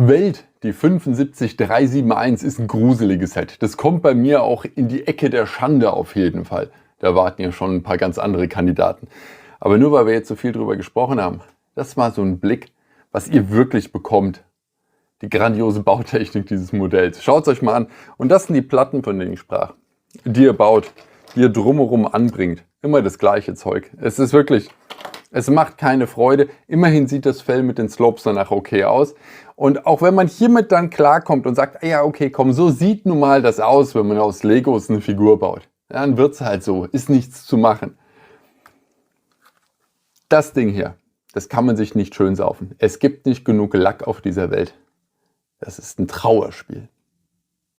Welt, die 75371 ist ein gruseliges Set. Das kommt bei mir auch in die Ecke der Schande auf jeden Fall. Da warten ja schon ein paar ganz andere Kandidaten. Aber nur weil wir jetzt so viel drüber gesprochen haben, das war so ein Blick, was ihr wirklich bekommt. Die grandiose Bautechnik dieses Modells. Schaut es euch mal an. Und das sind die Platten, von denen ich sprach, die ihr baut, die ihr drumherum anbringt. Immer das gleiche Zeug. Es ist wirklich... Es macht keine Freude. Immerhin sieht das Fell mit den Slopes danach okay aus. Und auch wenn man hiermit dann klarkommt und sagt, ja okay, komm, so sieht nun mal das aus, wenn man aus Legos eine Figur baut. Ja, dann wird es halt so, ist nichts zu machen. Das Ding hier, das kann man sich nicht schön saufen. Es gibt nicht genug Lack auf dieser Welt. Das ist ein Trauerspiel.